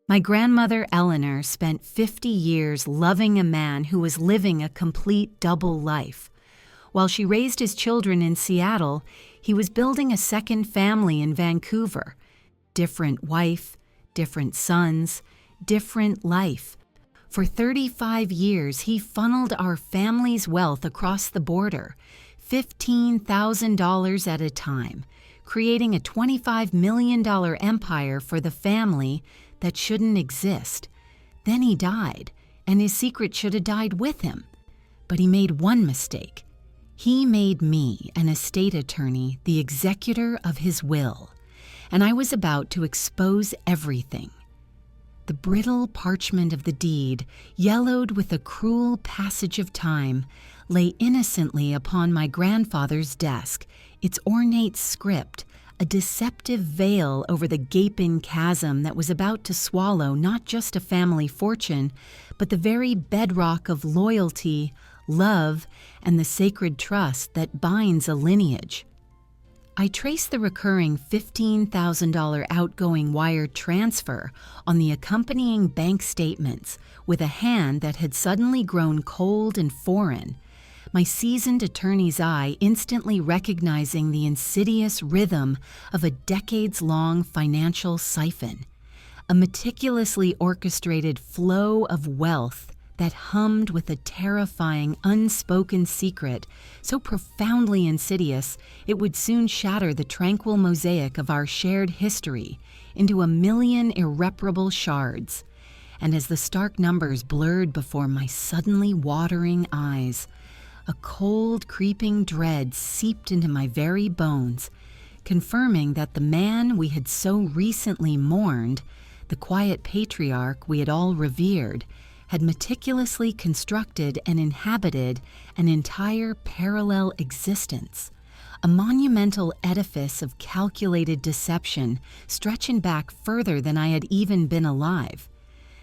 My grandmother, Eleanor, spent 50 years loving a man who was living a complete double life. While she raised his children in Seattle, he was building a second family in Vancouver. Different wife, different sons, different life. For 35 years, he funneled our family's wealth across the border, $15,000 at a time, creating a $25 million empire for the family that shouldn't exist. Then he died, and his secret should have died with him. But he made one mistake. He made me, an estate attorney, the executor of his will, and I was about to expose everything. The brittle parchment of the deed, yellowed with a cruel passage of time, lay innocently upon my grandfather's desk, its ornate script, a deceptive veil over the gaping chasm that was about to swallow not just a family fortune, but the very bedrock of loyalty, love, and the sacred trust that binds a lineage. I traced the recurring $15,000 outgoing wire transfer on the accompanying bank statements with a hand that had suddenly grown cold and foreign, my seasoned attorney's eye instantly recognizing the insidious rhythm of a decades-long financial siphon, a meticulously orchestrated flow of wealth that hummed with a terrifying, unspoken secret so profoundly insidious it would soon shatter the tranquil mosaic of our shared history into a million irreparable shards. And as the stark numbers blurred before my suddenly watering eyes, a cold, creeping dread seeped into my very bones, confirming that the man we had so recently mourned, the quiet patriarch we had all revered, had meticulously constructed and inhabited an entire parallel existence, a monumental edifice of calculated deception stretching back further than I had even been alive.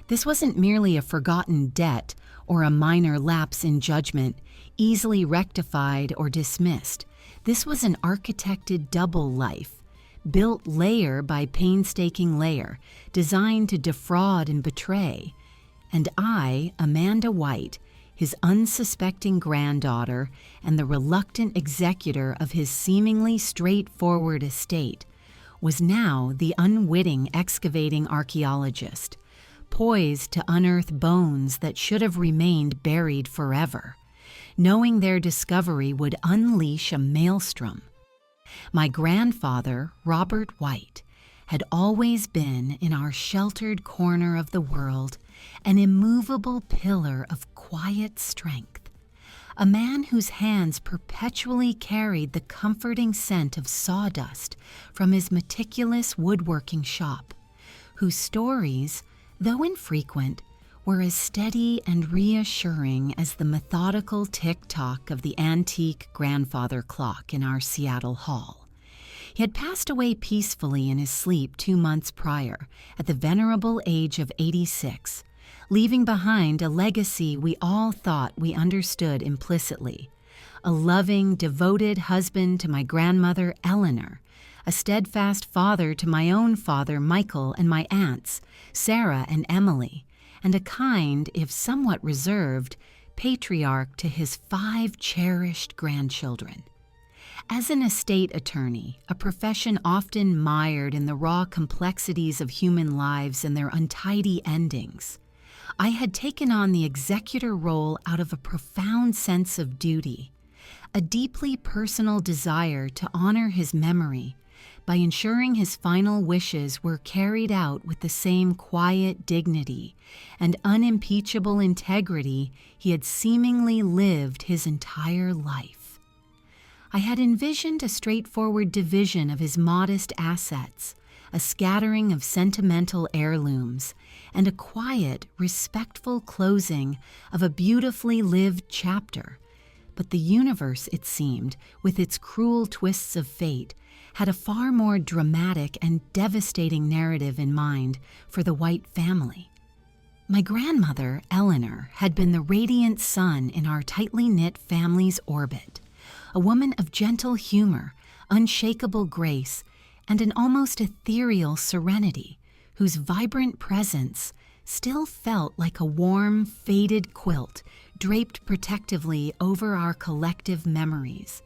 This wasn't merely a forgotten debt or a minor lapse in judgment, easily rectified or dismissed. This was an architected double life, built layer by painstaking layer, designed to defraud and betray. And I, Amanda White, his unsuspecting granddaughter and the reluctant executor of his seemingly straightforward estate, was now the unwitting excavating archaeologist, poised to unearth bones that should have remained buried forever, knowing their discovery would unleash a maelstrom. My grandfather, Robert White, had always been in our sheltered corner of the world an immovable pillar of quiet strength, a man whose hands perpetually carried the comforting scent of sawdust from his meticulous woodworking shop, whose stories, though infrequent, were as steady and reassuring as the methodical tick-tock of the antique grandfather clock in our Seattle hall. He had passed away peacefully in his sleep 2 months prior, at the venerable age of 86, leaving behind a legacy we all thought we understood implicitly, a loving, devoted husband to my grandmother, Eleanor, a steadfast father to my own father, Michael, and my aunts, Sarah and Emily, and a kind, if somewhat reserved, patriarch to his 5 cherished grandchildren. As an estate attorney, a profession often mired in the raw complexities of human lives and their untidy endings, I had taken on the executor role out of a profound sense of duty, a deeply personal desire to honor his memory by ensuring his final wishes were carried out with the same quiet dignity and unimpeachable integrity he had seemingly lived his entire life. I had envisioned a straightforward division of his modest assets, a scattering of sentimental heirlooms, and a quiet, respectful closing of a beautifully lived chapter. But the universe, it seemed, with its cruel twists of fate, had a far more dramatic and devastating narrative in mind for the White family. My grandmother, Eleanor, had been the radiant sun in our tightly knit family's orbit, a woman of gentle humor, unshakable grace, and an almost ethereal serenity, whose vibrant presence still felt like a warm, faded quilt draped protectively over our collective memories.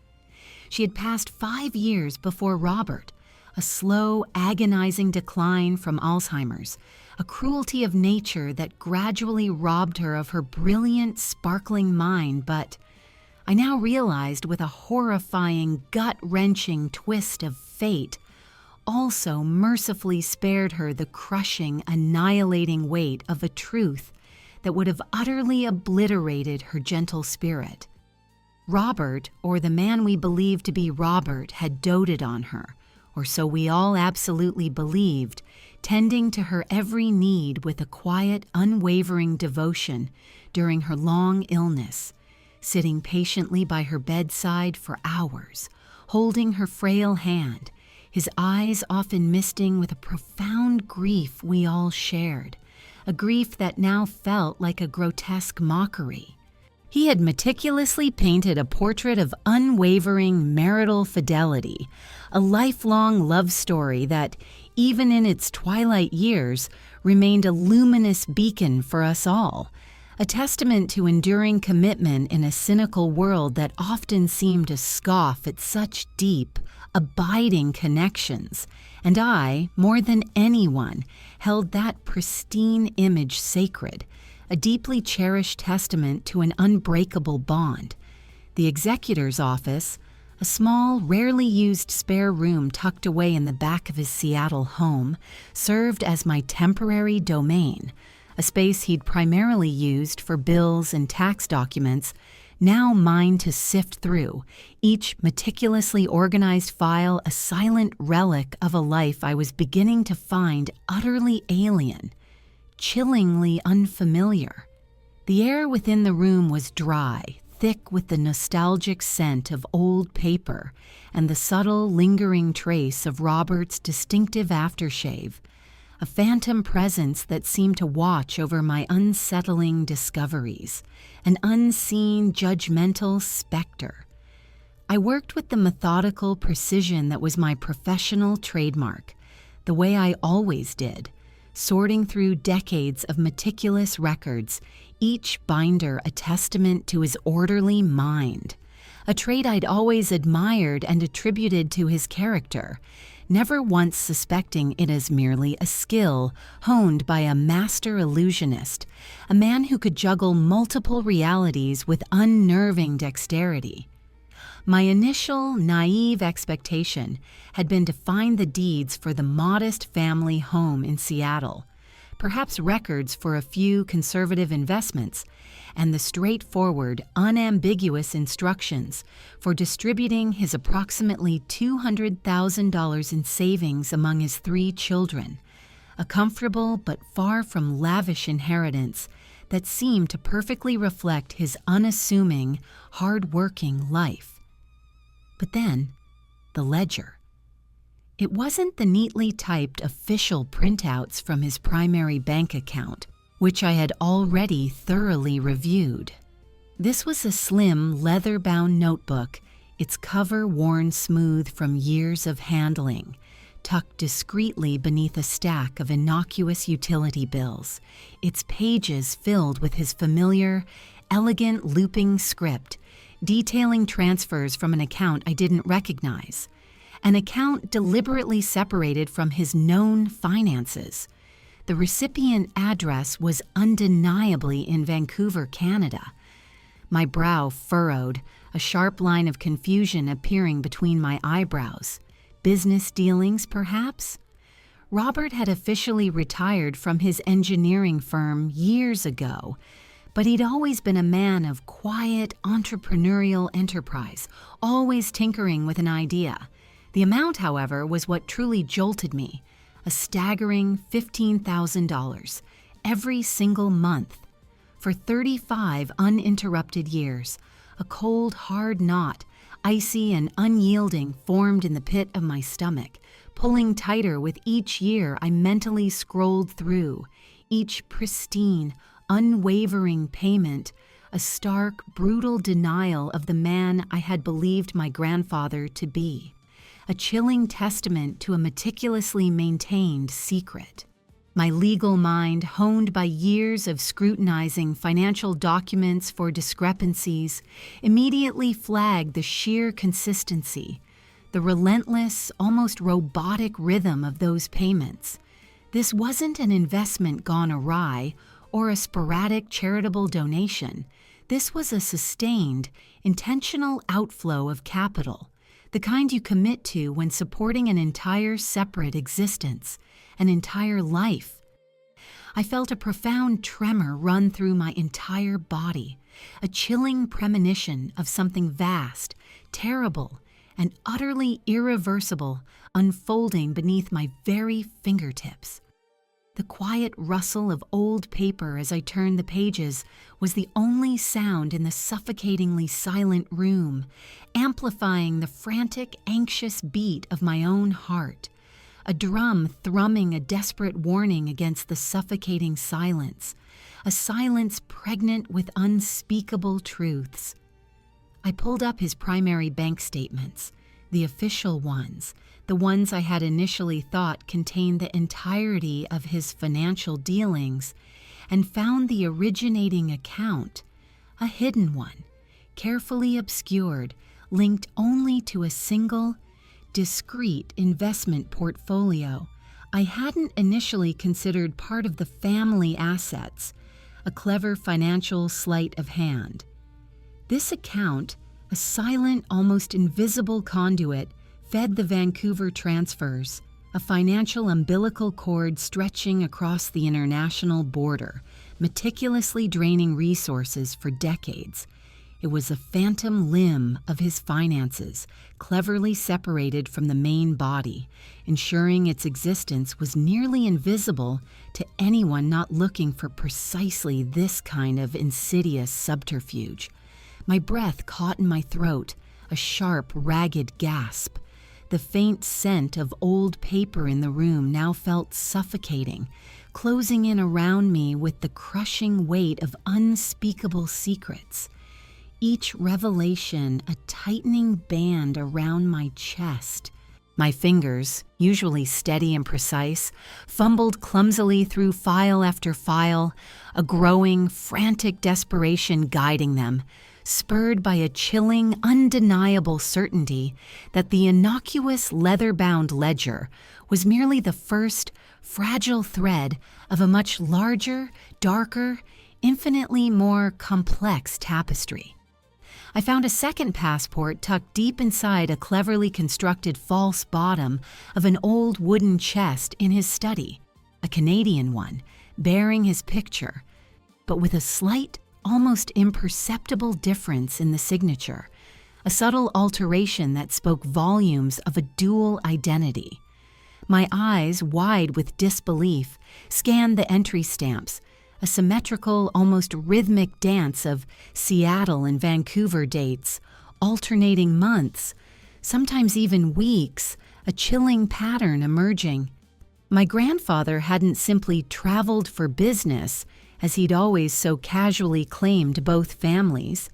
She had passed 5 years before Robert, a slow, agonizing decline from Alzheimer's, a cruelty of nature that gradually robbed her of her brilliant, sparkling mind, but I now realized with a horrifying, gut-wrenching twist of fate, also mercifully spared her the crushing, annihilating weight of a truth that would have utterly obliterated her gentle spirit. Robert, or the man we believed to be Robert, had doted on her, or so we all absolutely believed, tending to her every need with a quiet, unwavering devotion during her long illness, sitting patiently by her bedside for hours, holding her frail hand, his eyes often misting with a profound grief we all shared, a grief that now felt like a grotesque mockery. He had meticulously painted a portrait of unwavering marital fidelity, a lifelong love story that, even in its twilight years, remained a luminous beacon for us all, a testament to enduring commitment in a cynical world that often seemed to scoff at such deep, abiding connections, and I, more than anyone, held that pristine image sacred, a deeply cherished testament to an unbreakable bond. The executor's office, a small, rarely used spare room tucked away in the back of his Seattle home, served as my temporary domain, a space he'd primarily used for bills and tax documents, now mine to sift through, each meticulously organized file a silent relic of a life I was beginning to find utterly alien, chillingly unfamiliar. The air within the room was dry, thick with the nostalgic scent of old paper and the subtle, lingering trace of Robert's distinctive aftershave, a phantom presence that seemed to watch over my unsettling discoveries, an unseen, judgmental specter. I worked with the methodical precision that was my professional trademark, the way I always did, sorting through decades of meticulous records, each binder a testament to his orderly mind, a trait I'd always admired and attributed to his character, never once suspecting it as merely a skill honed by a master illusionist, a man who could juggle multiple realities with unnerving dexterity. My initial, naive expectation had been to find the deeds for the modest family home in Seattle, perhaps records for a few conservative investments, and the straightforward, unambiguous instructions for distributing his approximately $200,000 in savings among his 3 children, a comfortable but far from lavish inheritance that seemed to perfectly reflect his unassuming, hard-working life. But then, the ledger. It wasn't the neatly typed official printouts from his primary bank account, which I had already thoroughly reviewed. This was a slim, leather-bound notebook, its cover worn smooth from years of handling, tucked discreetly beneath a stack of innocuous utility bills, its pages filled with his familiar, elegant looping script, detailing transfers from an account I didn't recognize, an account deliberately separated from his known finances. The recipient address was undeniably in Vancouver, Canada. My brow furrowed, a sharp line of confusion appearing between my eyebrows. Business dealings, perhaps? Robert had officially retired from his engineering firm years ago, but he'd always been a man of quiet, entrepreneurial enterprise, always tinkering with an idea. The amount, however, was what truly jolted me, a staggering $15,000 every single month. For 35 uninterrupted years, a cold, hard knot, icy and unyielding, formed in the pit of my stomach, pulling tighter with each year I mentally scrolled through, each pristine, unwavering payment, a stark, brutal denial of the man I had believed my grandfather to be, a chilling testament to a meticulously maintained secret. My legal mind, honed by years of scrutinizing financial documents for discrepancies, immediately flagged the sheer consistency, the relentless, almost robotic rhythm of those payments. This wasn't an investment gone awry or a sporadic charitable donation. This was a sustained, intentional outflow of capital, the kind you commit to when supporting an entire separate existence, an entire life. I felt a profound tremor run through my entire body, a chilling premonition of something vast, terrible, and utterly irreversible unfolding beneath my very fingertips. The quiet rustle of old paper as I turned the pages was the only sound in the suffocatingly silent room, amplifying the frantic, anxious beat of my own heart, a drum thrumming a desperate warning against the suffocating silence, a silence pregnant with unspeakable truths. I pulled up his primary bank statements, the official ones, the ones I had initially thought contained the entirety of his financial dealings, and found the originating account, a hidden one, carefully obscured, linked only to a single, discrete investment portfolio I hadn't initially considered part of the family assets, a clever financial sleight of hand. This account, a silent, almost invisible conduit, fed the Vancouver transfers, a financial umbilical cord stretching across the international border, meticulously draining resources for decades. It was a phantom limb of his finances, cleverly separated from the main body, ensuring its existence was nearly invisible to anyone not looking for precisely this kind of insidious subterfuge. My breath caught in my throat, a sharp, ragged gasp. The faint scent of old paper in the room now felt suffocating, closing in around me with the crushing weight of unspeakable secrets. Each revelation a tightening band around my chest. My fingers, usually steady and precise, fumbled clumsily through file after file, a growing, frantic desperation guiding them, spurred by a chilling, undeniable certainty that the innocuous leather-bound ledger was merely the first, fragile thread of a much larger, darker, infinitely more complex tapestry. I found a second passport tucked deep inside a cleverly constructed false bottom of an old wooden chest in his study, a Canadian one, bearing his picture, but with a slight, almost imperceptible difference in the signature, a subtle alteration that spoke volumes of a dual identity. My eyes, wide with disbelief, scanned the entry stamps, a symmetrical, almost rhythmic dance of Seattle and Vancouver dates, alternating months, sometimes even weeks, a chilling pattern emerging. My grandfather hadn't simply traveled for business, as he'd always so casually claimed both families.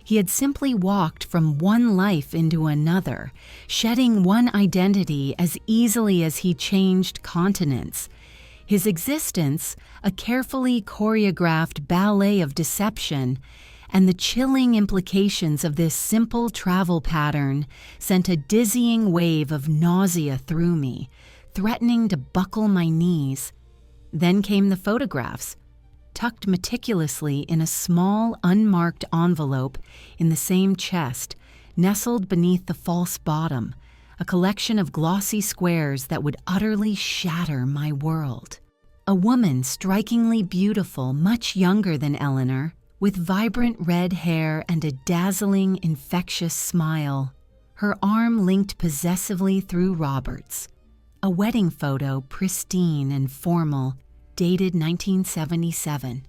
He had simply walked from one life into another, shedding one identity as easily as he changed continents. His existence, a carefully choreographed ballet of deception, and the chilling implications of this simple travel pattern sent a dizzying wave of nausea through me, threatening to buckle my knees. Then came the photographs, tucked meticulously in a small, unmarked envelope in the same chest, nestled beneath the false bottom, a collection of glossy squares that would utterly shatter my world. A woman strikingly beautiful, much younger than Eleanor, with vibrant red hair and a dazzling, infectious smile, her arm linked possessively through Robert's. A wedding photo, pristine and formal, dated 1977,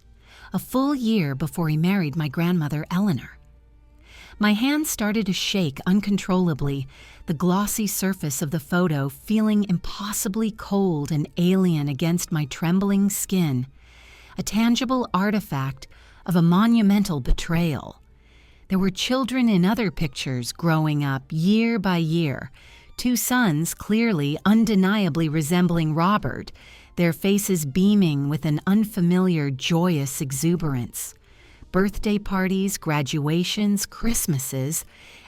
a full year before he married my grandmother Eleanor. My hands started to shake uncontrollably, the glossy surface of the photo feeling impossibly cold and alien against my trembling skin, a tangible artifact of a monumental betrayal. There were children in other pictures growing up year by year, two sons clearly, undeniably resembling Robert, their faces beaming with an unfamiliar, joyous exuberance. Birthday parties, graduations, Christmases,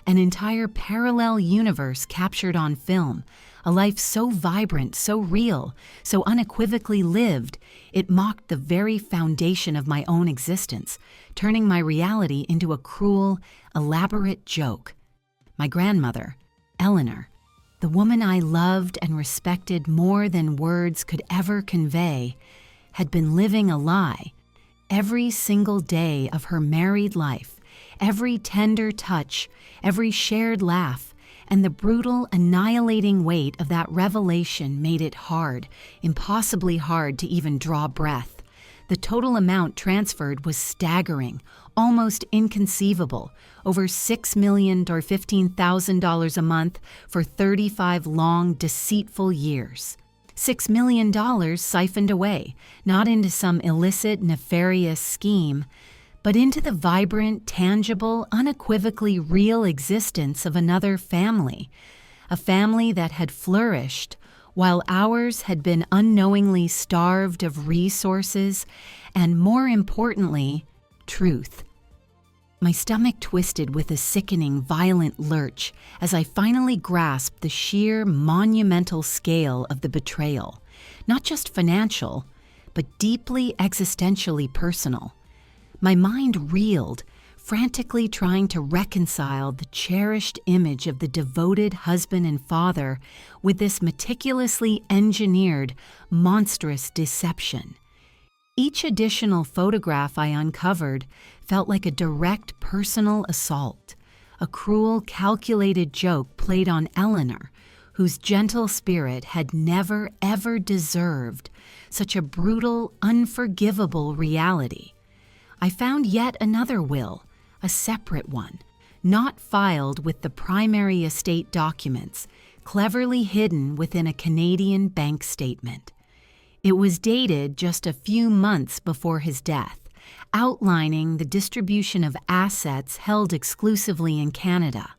an entire parallel universe captured on film, a life so vibrant, so real, so unequivocally lived, it mocked the very foundation of my own existence, turning my reality into a cruel, elaborate joke. My grandmother, Eleanor, the woman I loved and respected more than words could ever convey, had been living a lie. Every single day of her married life, every tender touch, every shared laugh, and the brutal, annihilating weight of that revelation made it hard, impossibly hard to even draw breath. The total amount transferred was staggering, almost inconceivable, over $6 million or $15,000 a month for 35 long, deceitful years. $6 million siphoned away, not into some illicit, nefarious scheme, but into the vibrant, tangible, unequivocally real existence of another family, a family that had flourished while ours had been unknowingly starved of resources and, more importantly, truth. My stomach twisted with a sickening, violent lurch as I finally grasped the sheer, monumental scale of the betrayal. Not just financial, but deeply existentially personal. My mind reeled, frantically trying to reconcile the cherished image of the devoted husband and father with this meticulously engineered, monstrous deception. Each additional photograph I uncovered felt like a direct personal assault, a cruel, calculated joke played on Eleanor, whose gentle spirit had never, ever deserved such a brutal, unforgivable reality. I found yet another will, a separate one, not filed with the primary estate documents, cleverly hidden within a Canadian bank statement. It was dated just a few months before his death, outlining the distribution of assets held exclusively in Canada.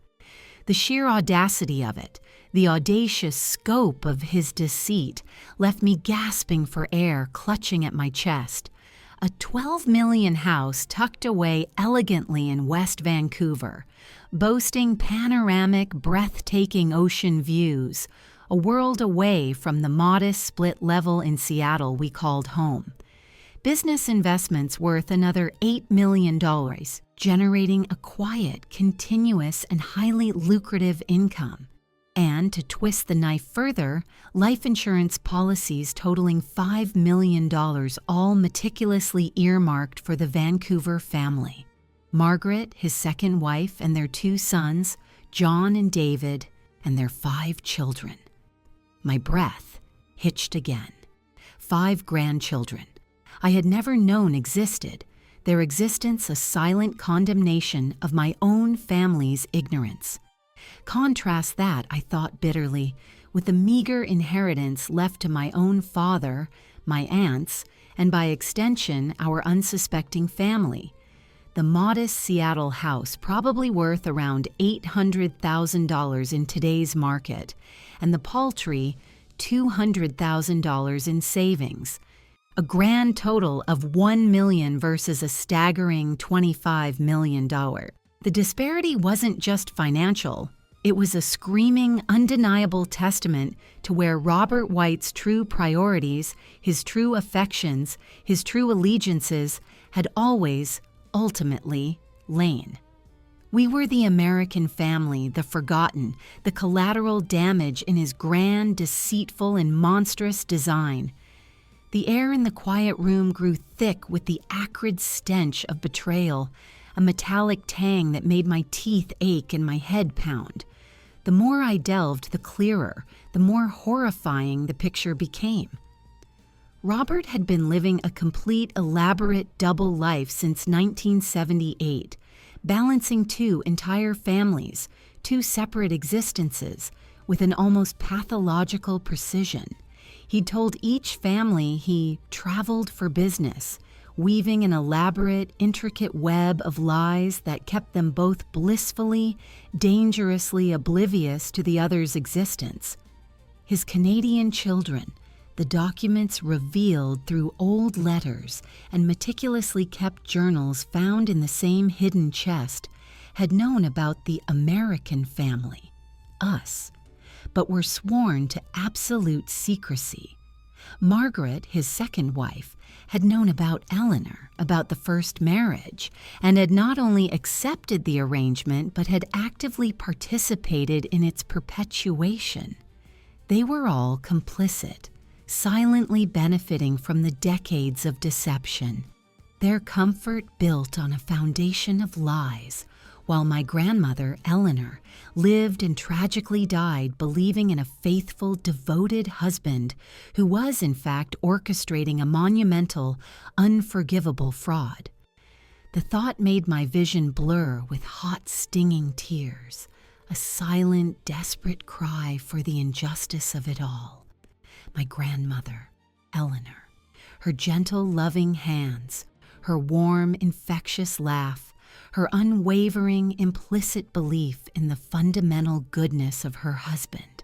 The sheer audacity of it, the audacious scope of his deceit, left me gasping for air, clutching at my chest. A $12 million house tucked away elegantly in West Vancouver, boasting panoramic, breathtaking ocean views, a world away from the modest split level in Seattle we called home. Business investments worth another $8 million, generating a quiet, continuous, and highly lucrative income. And to twist the knife further, life insurance policies totaling $5 million, all meticulously earmarked for the Vancouver family. Margaret, his second wife, and their 2 sons, John and David, and their 5 children. My breath hitched again. 5 grandchildren I had never known existed, their existence a silent condemnation of my own family's ignorance. Contrast that, I thought bitterly, with the meager inheritance left to my own father, my aunts, and by extension our unsuspecting family. The modest Seattle house probably worth around $800,000 in today's market, and the paltry $200,000 in savings. A grand total of $1 million versus a staggering $25 million. The disparity wasn't just financial. It was a screaming, undeniable testament to where Robert White's true priorities, his true affections, his true allegiances had always, ultimately, lain. We were the American family, the forgotten, the collateral damage in his grand, deceitful, and monstrous design. The air in the quiet room grew thick with the acrid stench of betrayal, a metallic tang that made my teeth ache and my head pound. The more I delved, the clearer, the more horrifying the picture became. Robert had been living a complete, elaborate double life since 1978, balancing 2 entire families, 2 separate existences, with an almost pathological precision. He'd told each family he traveled for business, weaving an elaborate, intricate web of lies that kept them both blissfully, dangerously oblivious to the other's existence. His Canadian children, The documents revealed through old letters and meticulously kept journals found in the same hidden chest had known about the American family, us, but were sworn to absolute secrecy. Margaret, his second wife, had known about Eleanor, about the first marriage, and had not only accepted the arrangement but had actively participated in its perpetuation. They were all complicit, silently benefiting from the decades of deception. Their comfort built on a foundation of lies, while my grandmother, Eleanor, lived and tragically died believing in a faithful, devoted husband who was, in fact, orchestrating a monumental, unforgivable fraud. The thought made my vision blur with hot, stinging tears, a silent, desperate cry for the injustice of it all. My grandmother, Eleanor, her gentle, loving hands, her warm, infectious laugh, her unwavering, implicit belief in the fundamental goodness of her husband.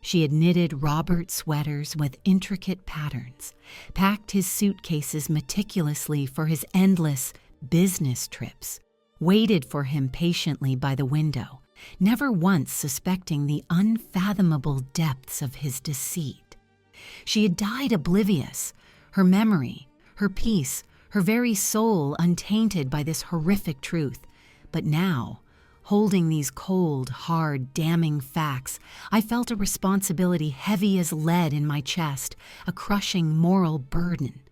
She had knitted Robert sweaters with intricate patterns, packed his suitcases meticulously for his endless business trips, waited for him patiently by the window, never once suspecting the unfathomable depths of his deceit. She had died oblivious, her memory, her peace, her very soul untainted by this horrific truth. But now, holding these cold, hard, damning facts, I felt a responsibility heavy as lead in my chest, a crushing moral burden.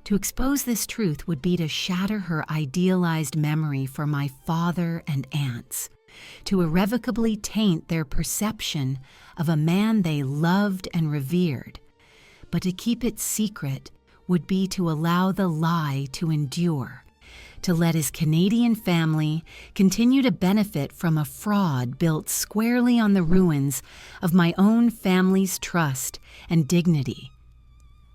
To expose this truth would be to shatter her idealized memory for my father and aunts, to irrevocably taint their perception of a man they loved and revered. But to keep it secret would be to allow the lie to endure, to let his Canadian family continue to benefit from a fraud built squarely on the ruins of my own family's trust and dignity.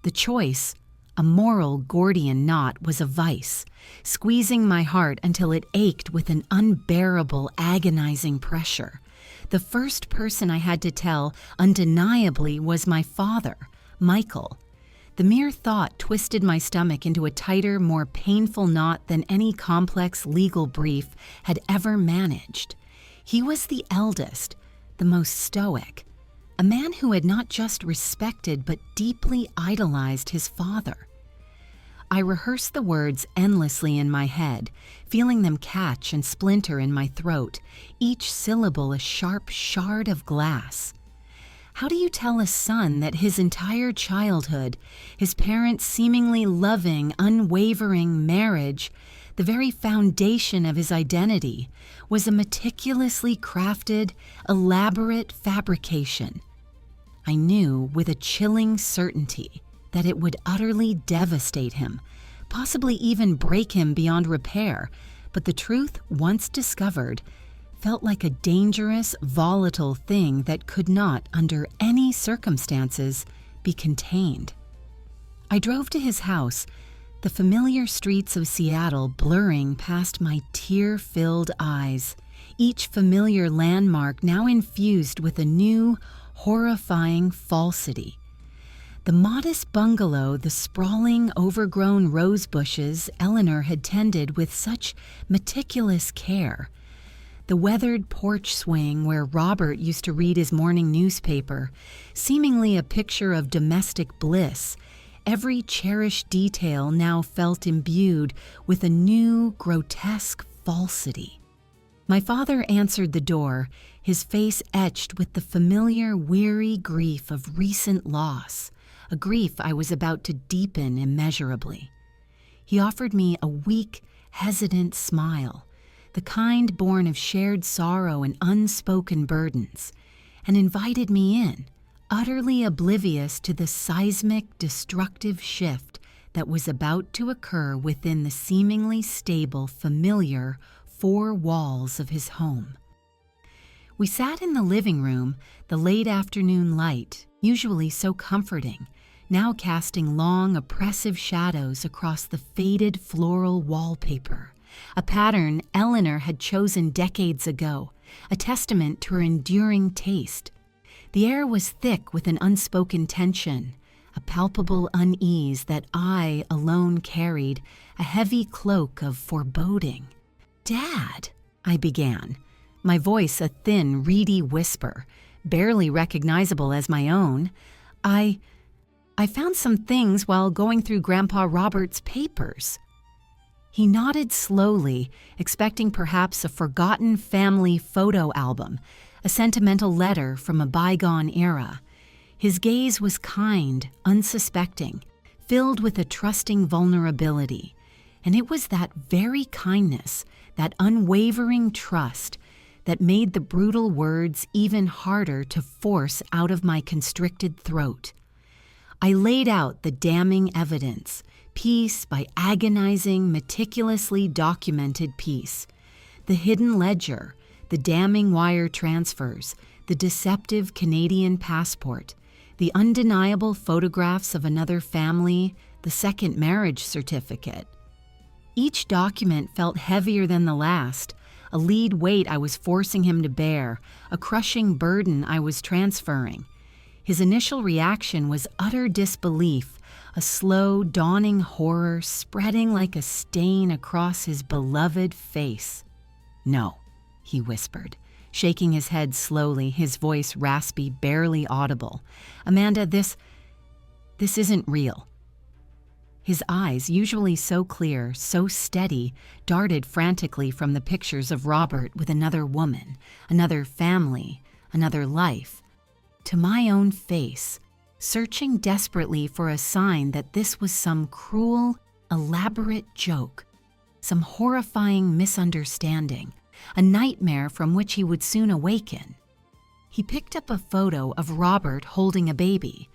The choice, a moral Gordian knot, was a vice, squeezing my heart until it ached with an unbearable, agonizing pressure. The first person I had to tell, undeniably, was my father, Michael. The mere thought twisted my stomach into a tighter, more painful knot than any complex legal brief had ever managed. He was the eldest, the most stoic, a man who had not just respected but deeply idolized his father. I rehearsed the words endlessly in my head, feeling them catch and splinter in my throat, each syllable a sharp shard of glass. How do you tell a son that his entire childhood, his parents' seemingly loving, unwavering marriage, the very foundation of his identity, was a meticulously crafted, elaborate fabrication? I knew with a chilling certainty that it would utterly devastate him, possibly even break him beyond repair, but the truth, once discovered, felt like a dangerous, volatile thing that could not, under any circumstances, be contained. I drove to his house, the familiar streets of Seattle blurring past my tear-filled eyes, each familiar landmark now infused with a new, horrifying falsity. The modest bungalow, the sprawling, overgrown rose bushes Eleanor had tended with such meticulous care, the weathered porch swing where Robert used to read his morning newspaper, seemingly a picture of domestic bliss, every cherished detail now felt imbued with a new, grotesque falsity. My father answered the door, his face etched with the familiar, weary grief of recent loss, a grief I was about to deepen immeasurably. He offered me a weak, hesitant smile, the kind born of shared sorrow and unspoken burdens, and invited me in, utterly oblivious to the seismic, destructive shift that was about to occur within the seemingly stable, familiar four walls of his home. We sat in the living room, the late afternoon light, usually so comforting, now casting long, oppressive shadows across the faded floral wallpaper, a pattern Eleanor had chosen decades ago, a testament to her enduring taste. The air was thick with an unspoken tension, a palpable unease that I alone carried, a heavy cloak of foreboding. "Dad," I began, my voice a thin, reedy whisper, barely recognizable as my own. I found some things while going through Grandpa Robert's papers." He nodded slowly, expecting perhaps a forgotten family photo album, a sentimental letter from a bygone era. His gaze was kind, unsuspecting, filled with a trusting vulnerability. And it was that very kindness, that unwavering trust, that made the brutal words even harder to force out of my constricted throat. I laid out the damning evidence, piece by agonizing, meticulously documented piece. The hidden ledger, the damning wire transfers, the deceptive Canadian passport, the undeniable photographs of another family, the second marriage certificate. Each document felt heavier than the last, a lead weight I was forcing him to bear, a crushing burden I was transferring. His initial reaction was utter disbelief, a slow, dawning horror spreading like a stain across his beloved face. "No," he whispered, shaking his head slowly, his voice raspy, barely audible. "Amanda, this isn't real." His eyes, usually so clear, so steady, darted frantically from the pictures of Robert with another woman, another family, another life, to my own face, searching desperately for a sign that this was some cruel, elaborate joke, some horrifying misunderstanding, a nightmare from which he would soon awaken. He picked up a photo of Robert holding a baby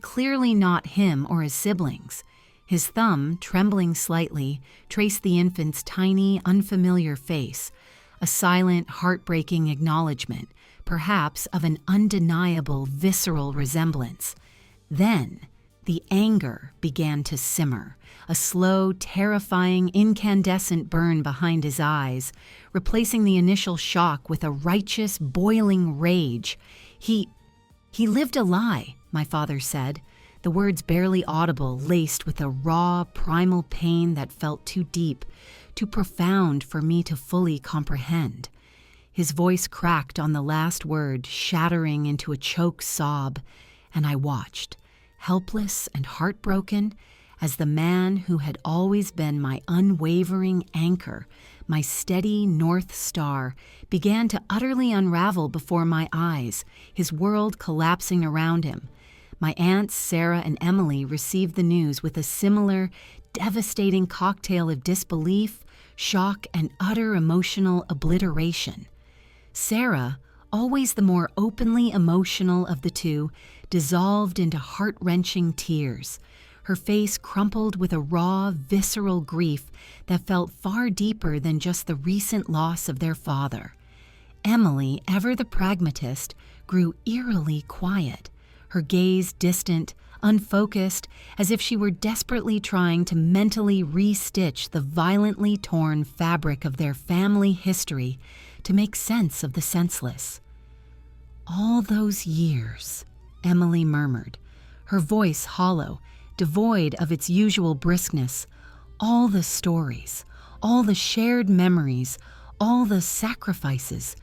clearly not him or his siblings. His thumb, trembling slightly, traced the infant's tiny, unfamiliar face, a silent, heartbreaking acknowledgement, perhaps of an undeniable, visceral resemblance. Then, the anger began to simmer, a slow, terrifying, incandescent burn behind his eyes, replacing the initial shock with a righteous, boiling rage. He lived a lie, my father said, the words barely audible, laced with a raw, primal pain that felt too deep, too profound for me to fully comprehend. His voice cracked on the last word, shattering into a choked sob, and I watched, helpless and heartbroken, as the man who had always been my unwavering anchor, my steady North Star, began to utterly unravel before my eyes, his world collapsing around him. My aunts Sarah and Emily received the news with a similar, devastating cocktail of disbelief, shock, and utter emotional obliteration. Sarah, always the more openly emotional of the two, dissolved into heart-wrenching tears, her face crumpled with a raw, visceral grief that felt far deeper than just the recent loss of their father. Emily, ever the pragmatist, grew eerily quiet, her gaze distant, unfocused, as if she were desperately trying to mentally re-stitch the violently torn fabric of their family history to make sense of the senseless. "All those years," Emily murmured, her voice hollow, devoid of its usual briskness, "all the stories, all the shared memories, all the sacrifices.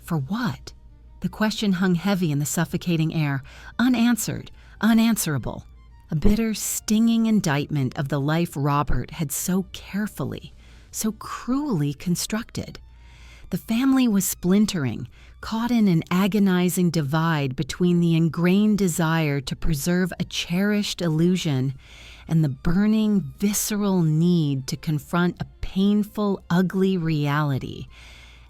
For what?" The question hung heavy in the suffocating air, unanswered, unanswerable, a bitter, stinging indictment of the life Robert had so carefully, so cruelly constructed. The family was splintering, caught in an agonizing divide between the ingrained desire to preserve a cherished illusion and the burning, visceral need to confront a painful, ugly reality.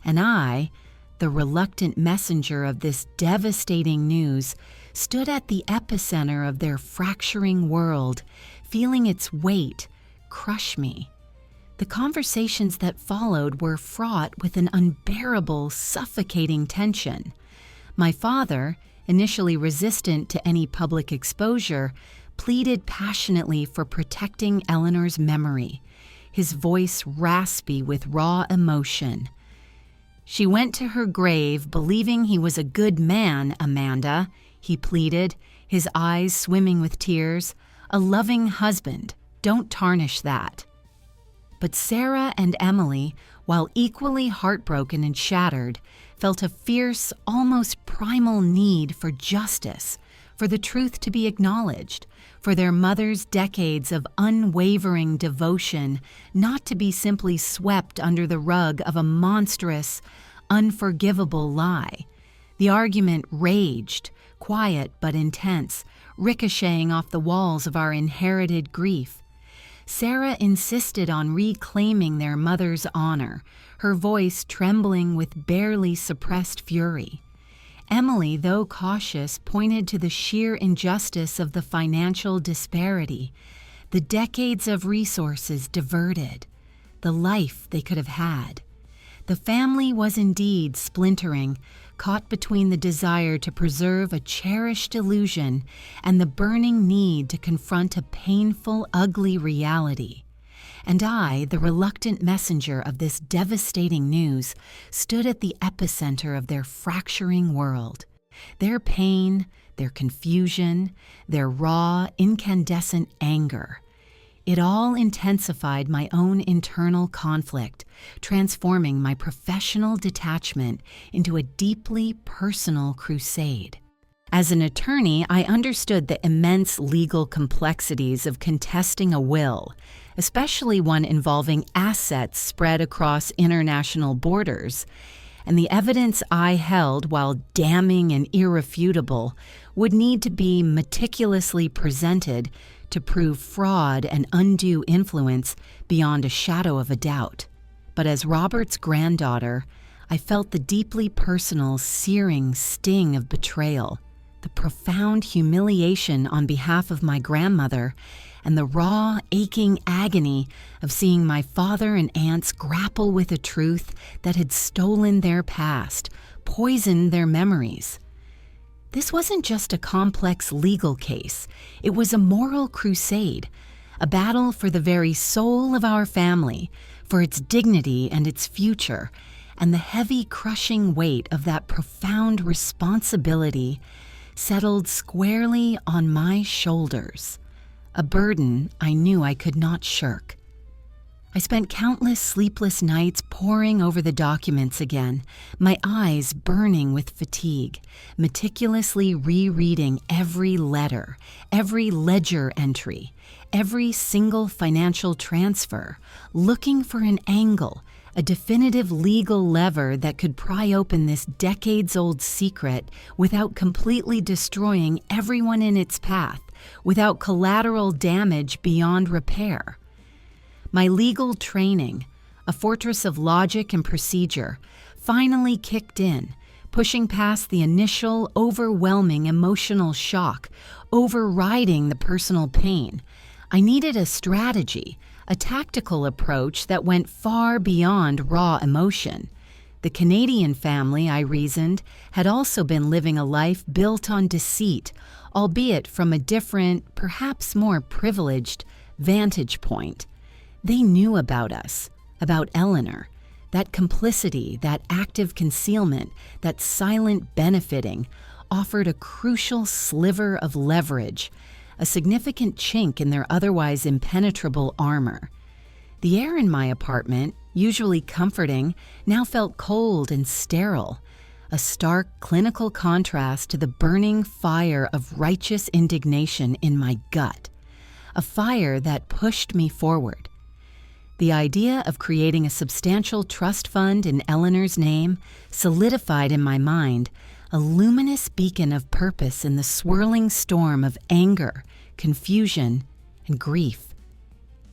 And I, the reluctant messenger of this devastating news, stood at the epicenter of their fracturing world, feeling its weight crush me. The conversations that followed were fraught with an unbearable, suffocating tension. My father, initially resistant to any public exposure, pleaded passionately for protecting Eleanor's memory, his voice raspy with raw emotion. "She went to her grave believing he was a good man, Amanda," he pleaded, his eyes swimming with tears, a loving husband. Don't tarnish that. But Sarah and Emily, while equally heartbroken and shattered, felt a fierce, almost primal need for justice, for the truth to be acknowledged, for their mother's decades of unwavering devotion not to be simply swept under the rug of a monstrous, unforgivable lie. The argument raged, quiet but intense, ricocheting off the walls of our inherited grief. Sarah insisted on reclaiming their mother's honor, her voice trembling with barely suppressed fury. Emily, though cautious, pointed to the sheer injustice of the financial disparity, the decades of resources diverted, the life they could have had. The family was indeed splintering, caught between the desire to preserve a cherished illusion and the burning need to confront a painful, ugly reality. And I, the reluctant messenger of this devastating news, stood at the epicenter of their fracturing world. Their pain, their confusion, their raw, incandescent anger. It all intensified my own internal conflict, transforming my professional detachment into a deeply personal crusade. As an attorney, I understood the immense legal complexities of contesting a will, especially one involving assets spread across international borders, and the evidence I held, while damning and irrefutable, would need to be meticulously presented to prove fraud and undue influence beyond a shadow of a doubt. But as Robert's granddaughter, I felt the deeply personal, searing sting of betrayal, the profound humiliation on behalf of my grandmother, and the raw, aching agony of seeing my father and aunts grapple with a truth that had stolen their past, poisoned their memories. This wasn't just a complex legal case. It was a moral crusade, a battle for the very soul of our family, for its dignity and its future, and the heavy, crushing weight of that profound responsibility settled squarely on my shoulders, a burden I knew I could not shirk. I spent countless sleepless nights poring over the documents again, my eyes burning with fatigue, meticulously rereading every letter, every ledger entry, every single financial transfer, looking for an angle, a definitive legal lever that could pry open this decades-old secret without completely destroying everyone in its path, without collateral damage beyond repair. My legal training, a fortress of logic and procedure, finally kicked in, pushing past the initial, overwhelming emotional shock, overriding the personal pain. I needed a strategy, a tactical approach that went far beyond raw emotion. The Canadian family, I reasoned, had also been living a life built on deceit, albeit from a different, perhaps more privileged, vantage point. They knew about us, about Eleanor, that complicity, that active concealment, that silent benefiting offered a crucial sliver of leverage, a significant chink in their otherwise impenetrable armor. The air in my apartment, usually comforting, now felt cold and sterile, a stark clinical contrast to the burning fire of righteous indignation in my gut, a fire that pushed me forward. The idea of creating a substantial trust fund in Eleanor's name solidified in my mind a luminous beacon of purpose in the swirling storm of anger, confusion, and grief.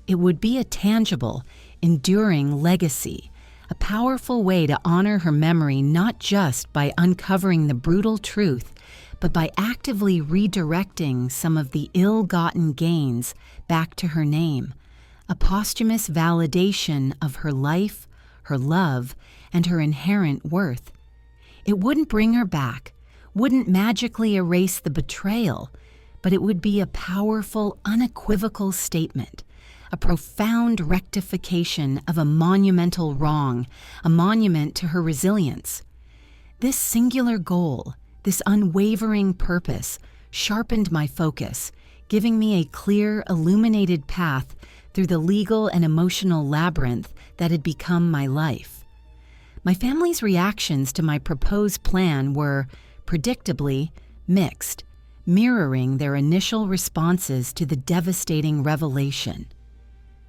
It would be a tangible, enduring legacy, a powerful way to honor her memory not just by uncovering the brutal truth, but by actively redirecting some of the ill-gotten gains back to her name, a posthumous validation of her life, her love, and her inherent worth. It wouldn't bring her back, wouldn't magically erase the betrayal, but it would be a powerful, unequivocal statement, a profound rectification of a monumental wrong, a monument to her resilience. This singular goal, this unwavering purpose, sharpened my focus, giving me a clear, illuminated path through the legal and emotional labyrinth that had become my life. My family's reactions to my proposed plan were, predictably, mixed, mirroring their initial responses to the devastating revelation.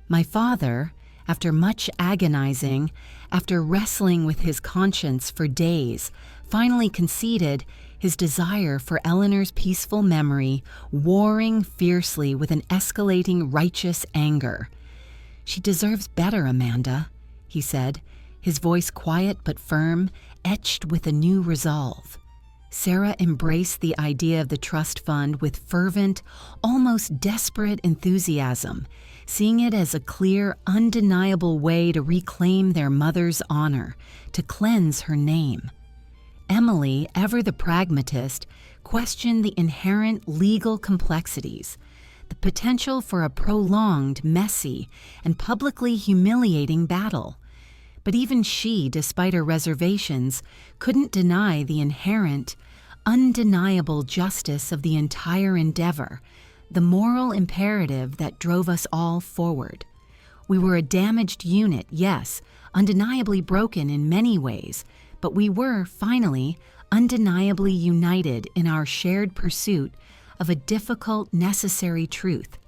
My father, after much agonizing, after wrestling with his conscience for days, finally conceded, his desire for Eleanor's peaceful memory warring fiercely with an escalating righteous anger. "She deserves better, Amanda," he said, his voice quiet but firm, etched with a new resolve. Sarah embraced the idea of the trust fund with fervent, almost desperate enthusiasm, seeing it as a clear, undeniable way to reclaim their mother's honor, to cleanse her name. Emily, ever the pragmatist, questioned the inherent legal complexities, the potential for a prolonged, messy, and publicly humiliating battle. But even she, despite her reservations, couldn't deny the inherent, undeniable justice of the entire endeavor, the moral imperative that drove us all forward. We were a damaged unit, yes, undeniably broken in many ways, but we were, finally, undeniably united in our shared pursuit of a difficult, necessary truth.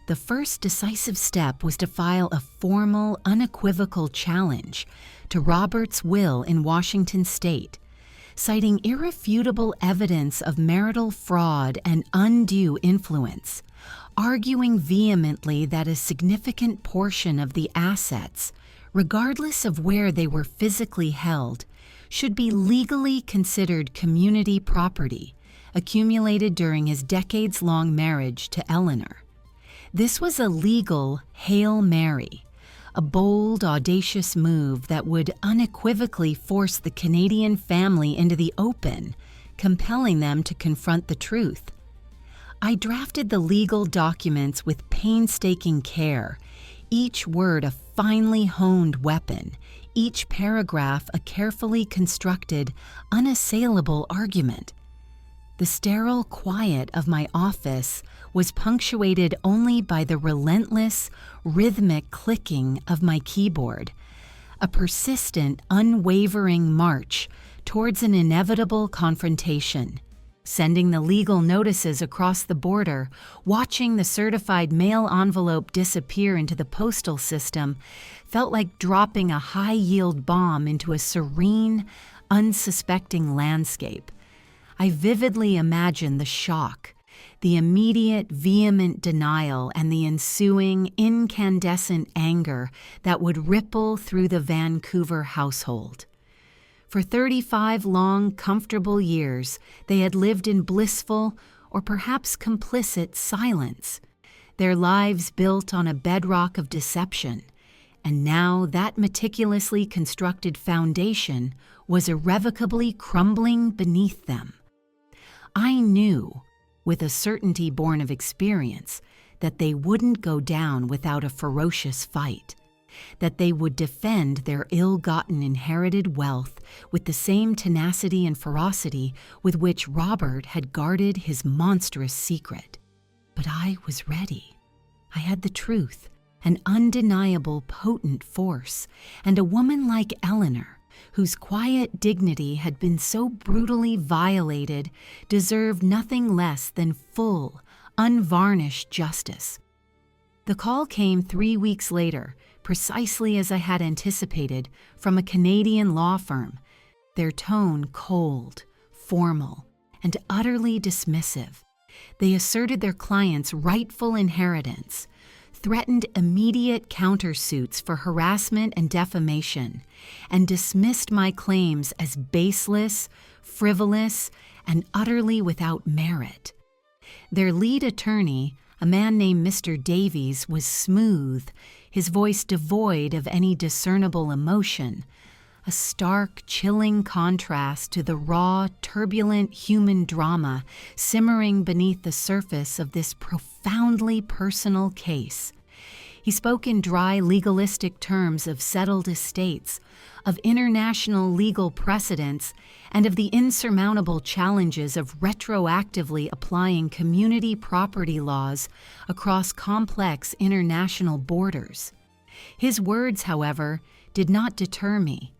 The first decisive step was to file a formal, unequivocal challenge to Robert's will in Washington state, citing irrefutable evidence of marital fraud and undue influence, arguing vehemently that a significant portion of the assets, regardless of where they were physically held, should be legally considered community property, accumulated during his decades-long marriage to Eleanor. This was a legal Hail Mary, a bold, audacious move that would unequivocally force the Canadian family into the open, compelling them to confront the truth. I drafted the legal documents with painstaking care, each word a finely honed weapon, each paragraph a carefully constructed, unassailable argument. The sterile quiet of my office was punctuated only by the relentless, rhythmic clicking of my keyboard, a persistent, unwavering march towards an inevitable confrontation. Sending the legal notices across the border, watching the certified mail envelope disappear into the postal system, felt like dropping a high-yield bomb into a serene, unsuspecting landscape. I vividly imagined the shock, the immediate, vehement denial, and the ensuing, incandescent anger that would ripple through the Vancouver household. For 35 long, comfortable years, they had lived in blissful, or perhaps complicit, silence, their lives built on a bedrock of deception, and now that meticulously constructed foundation was irrevocably crumbling beneath them. I knew, with a certainty born of experience, that they wouldn't go down without a ferocious fight, that they would defend their ill-gotten inherited wealth with the same tenacity and ferocity with which Robert had guarded his monstrous secret. But I was ready. I had the truth, an undeniable, potent force, and a woman like Eleanor, whose quiet dignity had been so brutally violated, deserved nothing less than full, unvarnished justice. The call came 3 weeks later, precisely as I had anticipated, from a Canadian law firm, their tone cold, formal, and utterly dismissive. They asserted their client's rightful inheritance, threatened immediate countersuits for harassment and defamation, and dismissed my claims as baseless, frivolous, and utterly without merit. Their lead attorney, a man named Mr. Davies, was smooth, his voice devoid of any discernible emotion, a stark, chilling contrast to the raw, turbulent human drama simmering beneath the surface of this profoundly personal case. He spoke in dry, legalistic terms of settled estates, of international legal precedents, and of the insurmountable challenges of retroactively applying community property laws across complex international borders. His words, however, did not deter me.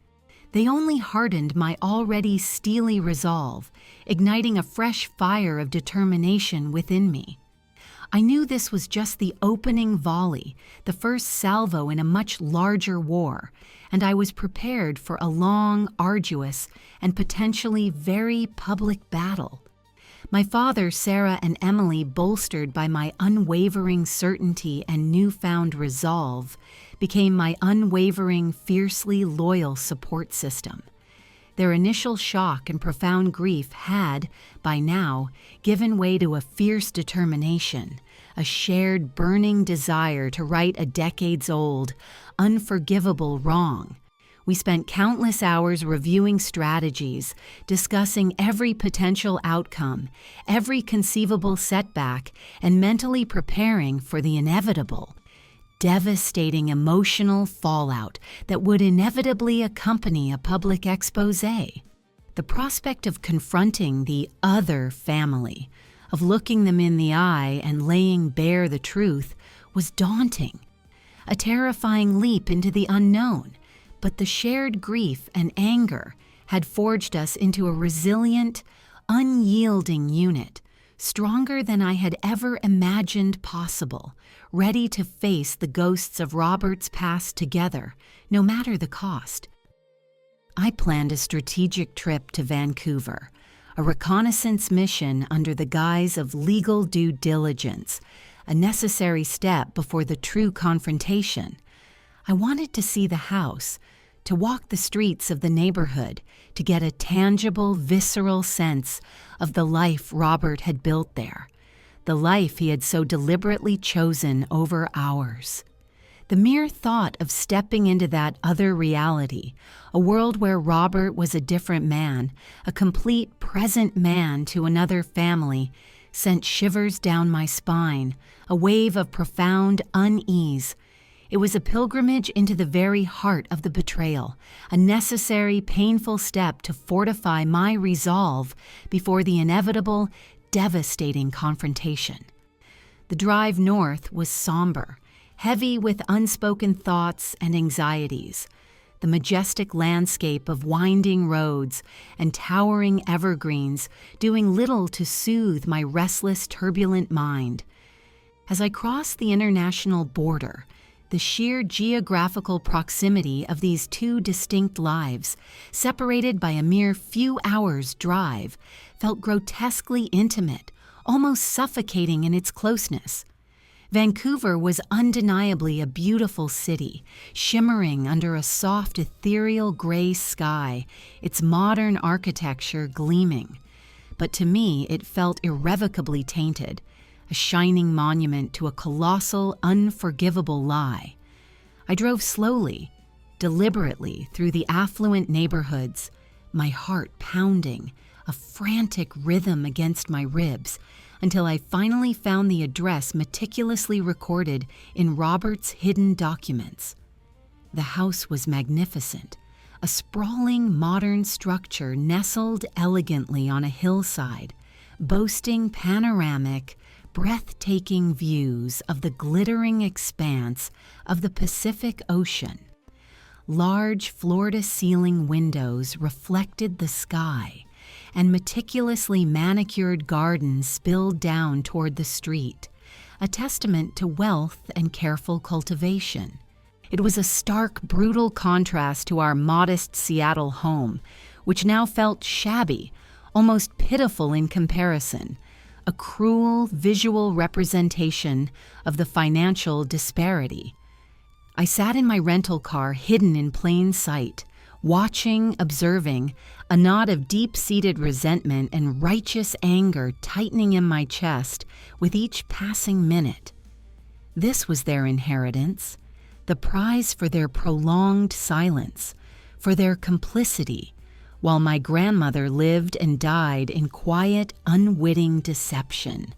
They only hardened my already steely resolve, igniting a fresh fire of determination within me. I knew this was just the opening volley, the first salvo in a much larger war, and I was prepared for a long, arduous, and potentially very public battle. My father, Sarah, and Emily, bolstered by my unwavering certainty and newfound resolve, became my unwavering, fiercely loyal support system. Their initial shock and profound grief had, by now, given way to a fierce determination, a shared burning desire to right a decades-old, unforgivable wrong. We spent countless hours reviewing strategies, discussing every potential outcome, every conceivable setback, and mentally preparing for the inevitable, devastating emotional fallout that would inevitably accompany a public expose. The prospect of confronting the other family, of looking them in the eye and laying bare the truth, was daunting. A terrifying leap into the unknown, but the shared grief and anger had forged us into a resilient, unyielding unit, stronger than I had ever imagined possible, ready to face the ghosts of Robert's past together, no matter the cost. I planned a strategic trip to Vancouver, a reconnaissance mission under the guise of legal due diligence, a necessary step before the true confrontation. I wanted to see the house, to walk the streets of the neighborhood, to get a tangible, visceral sense of the life Robert had built there, the life he had so deliberately chosen over ours. The mere thought of stepping into that other reality, a world where Robert was a different man, a complete present man to another family, sent shivers down my spine, a wave of profound unease. It was a pilgrimage into the very heart of the betrayal, a necessary, painful step to fortify my resolve before the inevitable, devastating confrontation. The drive north was somber, heavy with unspoken thoughts and anxieties. The majestic landscape of winding roads and towering evergreens doing little to soothe my restless, turbulent mind. As I crossed the international border, the sheer geographical proximity of these two distinct lives, separated by a mere few hours' drive, felt grotesquely intimate, almost suffocating in its closeness. Vancouver was undeniably a beautiful city, shimmering under a soft, ethereal gray sky, its modern architecture gleaming. But to me, it felt irrevocably tainted, a shining monument to a colossal, unforgivable lie. I drove slowly, deliberately through the affluent neighborhoods, my heart pounding, a frantic rhythm against my ribs, until I finally found the address meticulously recorded in Robert's hidden documents. The house was magnificent, a sprawling modern structure nestled elegantly on a hillside, boasting panoramic, breathtaking views of the glittering expanse of the Pacific Ocean. Large floor-to-ceiling windows reflected the sky, and meticulously manicured gardens spilled down toward the street, a testament to wealth and careful cultivation. It was a stark, brutal contrast to our modest Seattle home, which now felt shabby, almost pitiful in comparison, a cruel visual representation of the financial disparity. I sat in my rental car hidden in plain sight, watching, observing, a knot of deep-seated resentment and righteous anger tightening in my chest with each passing minute. This was their inheritance, the prize for their prolonged silence, for their complicity, while my grandmother lived and died in quiet, unwitting deception.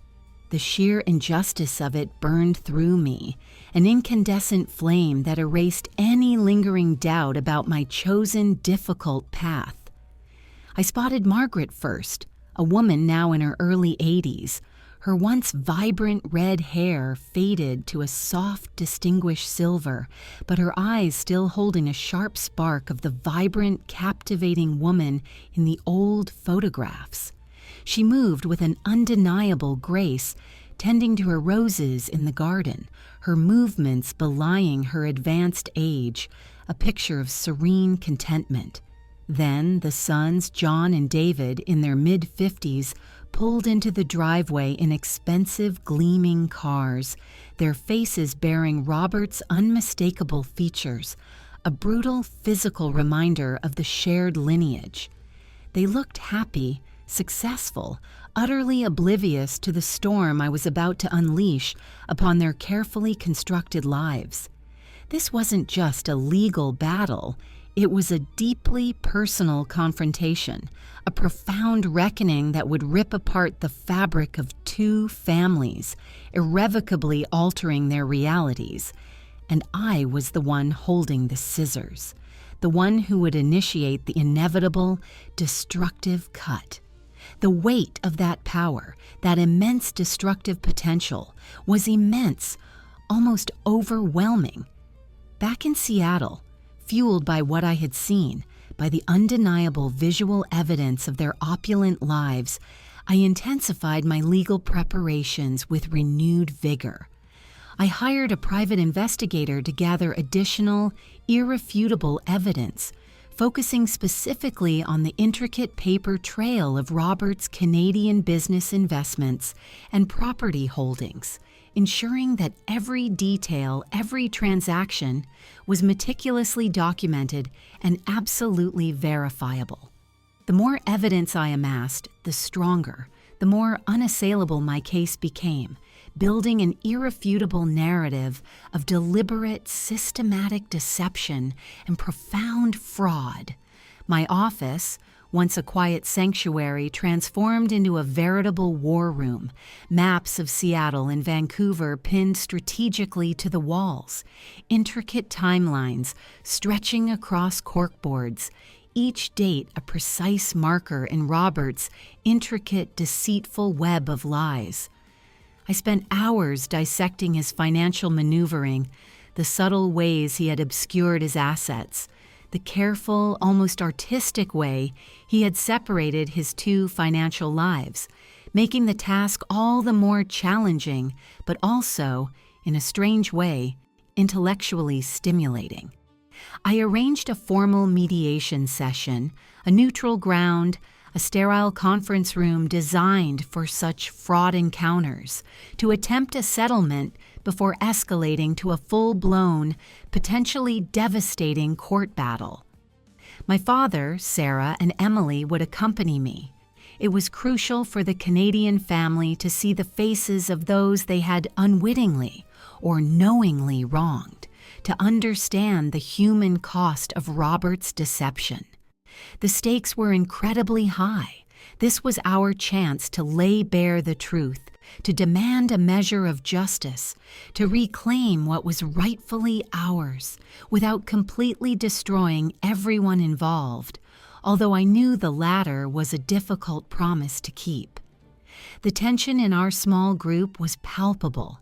The sheer injustice of it burned through me, an incandescent flame that erased any lingering doubt about my chosen difficult path. I spotted Margaret first, a woman now in her early 80s. Her once vibrant red hair faded to a soft, distinguished silver, but her eyes still holding a sharp spark of the vibrant, captivating woman in the old photographs. She moved with an undeniable grace, tending to her roses in the garden, her movements belying her advanced age, a picture of serene contentment. Then the sons, John and David, in their mid-50s, pulled into the driveway in expensive, gleaming cars, their faces bearing Robert's unmistakable features, a brutal physical reminder of the shared lineage. They looked happy, successful, utterly oblivious to the storm I was about to unleash upon their carefully constructed lives. This wasn't just a legal battle. It was a deeply personal confrontation, a profound reckoning that would rip apart the fabric of two families, irrevocably altering their realities. And I was the one holding the scissors, the one who would initiate the inevitable, destructive cut. The weight of that power, that immense destructive potential, was immense, almost overwhelming. Back in Seattle, fueled by what I had seen, by the undeniable visual evidence of their opulent lives, I intensified my legal preparations with renewed vigor. I hired a private investigator to gather additional, irrefutable evidence, focusing specifically on the intricate paper trail of Robert's Canadian business investments and property holdings, ensuring that every detail, every transaction was meticulously documented and absolutely verifiable. The more evidence I amassed, the stronger, the more unassailable my case became, building an irrefutable narrative of deliberate, systematic deception and profound fraud. My office, once a quiet sanctuary, transformed into a veritable war room, maps of Seattle and Vancouver pinned strategically to the walls, intricate timelines stretching across corkboards, each date a precise marker in Robert's intricate, deceitful web of lies. I spent hours dissecting his financial maneuvering, the subtle ways he had obscured his assets, the careful, almost artistic way he had separated his two financial lives, making the task all the more challenging, but also, in a strange way, intellectually stimulating. I arranged a formal mediation session, a neutral ground, a sterile conference room designed for such fraud encounters, to attempt a settlement before escalating to a full-blown, potentially devastating court battle. My father, Sarah, and Emily would accompany me. It was crucial for the Canadian family to see the faces of those they had unwittingly or knowingly wronged, to understand the human cost of Robert's deception. The stakes were incredibly high. This was our chance to lay bare the truth, to demand a measure of justice, to reclaim what was rightfully ours, without completely destroying everyone involved, although I knew the latter was a difficult promise to keep. The tension in our small group was palpable,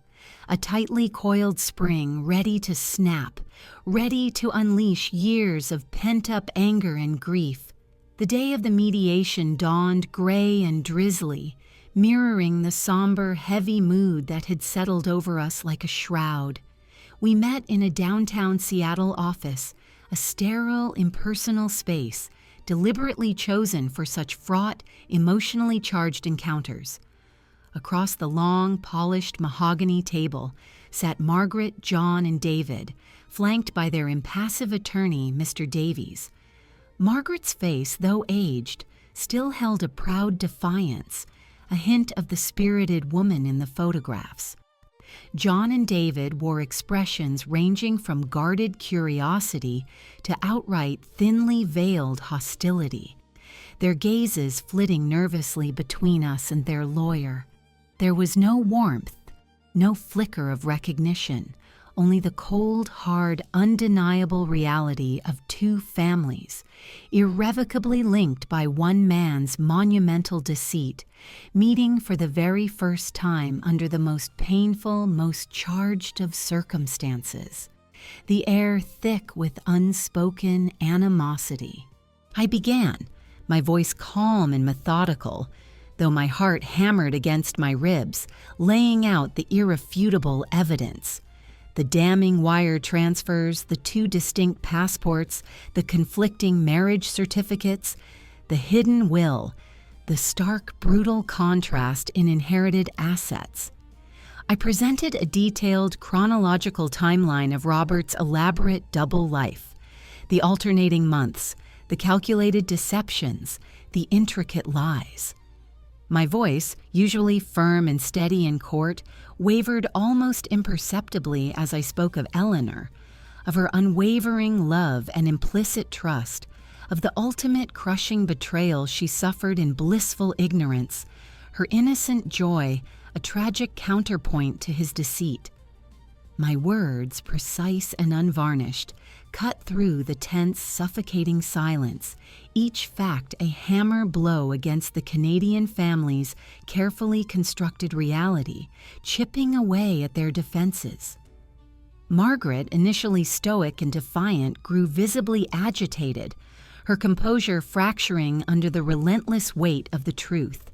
a tightly coiled spring ready to snap, ready to unleash years of pent-up anger and grief. The day of the mediation dawned gray and drizzly, mirroring the somber, heavy mood that had settled over us like a shroud. We met in a downtown Seattle office, a sterile, impersonal space, deliberately chosen for such fraught, emotionally charged encounters. Across the long, polished mahogany table sat Margaret, John, and David, flanked by their impassive attorney, Mr. Davies. Margaret's face, though aged, still held a proud defiance, a hint of the spirited woman in the photographs. John and David wore expressions ranging from guarded curiosity to outright thinly veiled hostility, their gazes flitting nervously between us and their lawyer. There was no warmth, no flicker of recognition, only the cold, hard, undeniable reality of two families, irrevocably linked by one man's monumental deceit, meeting for the very first time under the most painful, most charged of circumstances, the air thick with unspoken animosity. I began, my voice calm and methodical, though my heart hammered against my ribs, laying out the irrefutable evidence. The damning wire transfers, the two distinct passports, the conflicting marriage certificates, the hidden will, the stark, brutal contrast in inherited assets. I presented a detailed chronological timeline of Robert's elaborate double life, the alternating months, the calculated deceptions, the intricate lies. My voice, usually firm and steady in court, wavered almost imperceptibly as I spoke of Eleanor, of her unwavering love and implicit trust, of the ultimate crushing betrayal she suffered in blissful ignorance, her innocent joy, a tragic counterpoint to his deceit. My words, precise and unvarnished, cut through the tense, suffocating silence, each fact a hammer blow against the Canadian family's carefully constructed reality, chipping away at their defenses. Margaret, initially stoic and defiant, grew visibly agitated, her composure fracturing under the relentless weight of the truth.